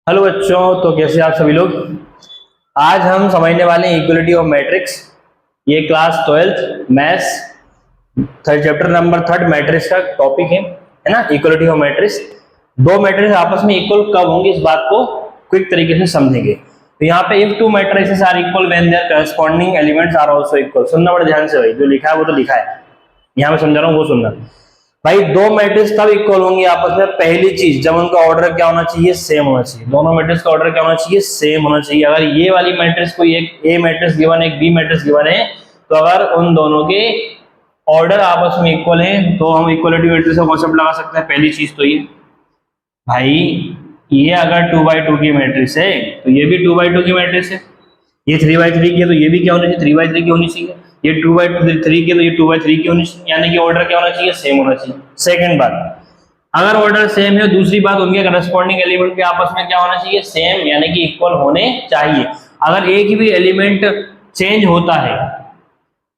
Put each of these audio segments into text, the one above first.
Hello बच्चों, तो कैसे आप सभी लोग। आज हम समझने वाले हैं इक्वलिटी ऑफ मैट्रिक्स। ये class 12th maths third chapter number 3 matrix का टॉपिक है ना। इक्वलिटी ऑफ मैट्रिक्स, दो मैट्रिक्स आपस में इक्वल कब होंगे इस बात को क्विक तरीके से समझेंगे। तो यहाँ पे if two matrices are equal when their corresponding elements are also equal. सुनना बड़े ध्यान से भाई, जो लिखा है वो तो लिखा है, यहाँ मैं समझा रहा हूँ वो सुनना भाई। दो मैट्रिक्स तब इक्वल होंगे आपस में, पहली चीज जब उनका ऑर्डर क्या होना चाहिए, सेम होना चाहिए। दोनों मैट्रिक्स का ऑर्डर क्या होना चाहिए, सेम होना चाहिए। अगर ये वाली मैट्रिक्स कोई एक ए मैट्रिक्स गिवन है, एक बी मैट्रिक्स गिवन है, तो अगर उन दोनों के ऑर्डर आपस में इक्वल है तो हम इक्वलिटी मैट्रिक्स का कॉन्सेप्ट लगा सकते हैं। पहली चीज तो ये भाई, ये अगर 2x2 की मैट्रिक्स है तो ये भी 2x2 की मैट्रिक्स है। ये 3x3 की है तो ये भी क्या होनी चाहिए, 3x3 की होनी चाहिए। ये 2x3 की तो ये 2x3 की होनी चाहिए, यानी कि ऑर्डर क्या होना चाहिए, सेम होना चाहिए। सेकंड बात, अगर ऑर्डर सेम है, दूसरी बात उनके करस्पॉन्डिंग एलिमेंट के आपस में क्या होना चाहिए, सेम, यानी कि इक्वल होने चाहिए। अगर एक भी एलिमेंट चेंज होता है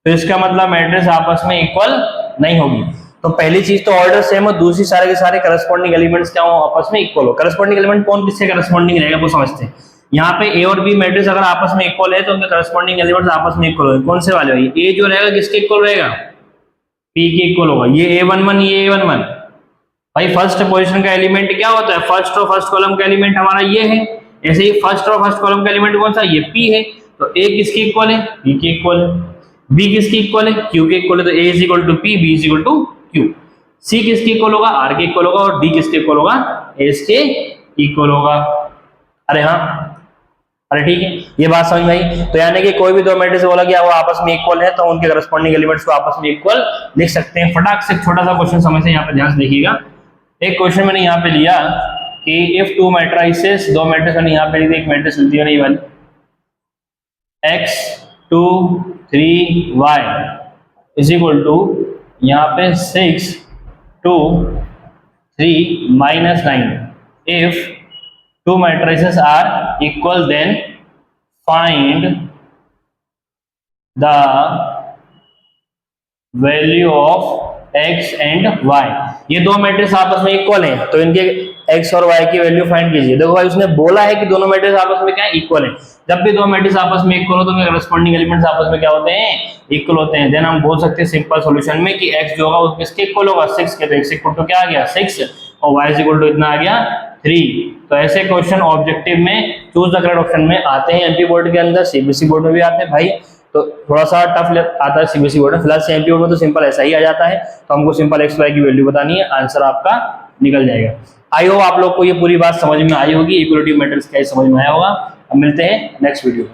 तो इसका मतलब मैट्रिक्स आपस में इक्वल नहीं होगी। तो पहली चीज तो ऑर्डर सेम हो, दूसरी सारे के सारे करस्पॉन्डिंग एलिमेंट्स क्या हो, आपस में इक्वल हो। करस्पॉन्डिंग एलिमेंट कौन किससे करस्पॉन्डिंग रहेगा वो समझते हैं। यहाँ पे ए और बी मैट्रिक्स अगर आपस में इक्वल है तो उनके करस्पॉन्डिंग एलिमेंट्स आपस में इक्वल होंगे। कौन से वाले भाई, ए जो रहेगा किसके इक्वल रहेगा, पी के इक्वल होगा। ये a11 ये a11 भाई, फर्स्ट पोजीशन का एलिमेंट क्या होता है, फर्स्ट और फर्स्ट कॉलम का एलिमेंट हमारा ये है। ऐसे ही फर्स्ट और फर्स्ट कॉलम का एलिमेंट कौन सा, ये p है। तो a किसके इक्वल है, b के इक्वल है। b किसके इक्वल है, q के इक्वल है। तो a is equal to p, b is equal to q। c किसके इक्वल होगा, r के इक्वल होगा। और d किसके इक्वल होगा, s के इक्वल होगा। अरे हाँ, अरे ठीक है, ये बात समझ में आई। तो यानी कि कोई भी दो मैट्रिक्स बोला गया वो आपस में इक्वल है तो उनके करस्पॉन्डिंग एलिमेंट्स को आपस में इक्वल लिख सकते हैं। फटाक से छोटा सा क्वेश्चन समझते हैं, यहाँ पे ध्यान से देखिएगा। एक क्वेश्चन मैंने यहाँ पे लिया कि इफ टू मैट्रिसेस, दो मैट्रिक्स मैंने यहाँ पे ली थी, एक मैट्रिक्स लिखी है ये वाली x 2 3 y is equal to यहाँ पे 6 2 3 -9। If two matrices are equal then find the value of x and y। ये दो मैट्रिक्स आपस में इक्वल हैं तो इनके x और y की वैल्यू फाइंड कीजिए। देखो भाई, उसने बोला है कि दोनों मैट्रिक्स आपस में क्या है, इक्वल है। जब भी दो मैट्रिक्स आपस में इक्वल हो तो उनके करस्पॉन्डिंग एलिमेंट्स आपस में क्या होते हैं, इक्वल होते हैं। देन हम बोल सकते हैं सिंपल सॉल्यूशन में कि x जो होगा वो किसके इक्वल होगा, 6 के। तो x इक्वल टू क्या आ गया, 6, और y इक्वल टू इतना आ गया 3। तो ऐसे क्वेश्चन ऑब्जेक्टिव में चूज द करेक्ट ऑप्शन में आते हैं। एमपी बोर्ड के अंदर, सीबीएसई बोर्ड में भी आते हैं भाई, तो थोड़ा सा टफ आता है सीबीएसई बोर्ड में। फिलहाल एमपी बोर्ड में तो सिंपल ऐसा ही आ जाता है। तो हमको सिंपल एक्स वाई की वैल्यू बतानी है, आंसर आपका निकल जाएगा। आई होप आप लोग को ये पूरी बात समझ में आई होगी, इक्वलिटी मैट्रिक्स क्या समझ में आया होगा। अब मिलते हैं नेक्स्ट वीडियो में।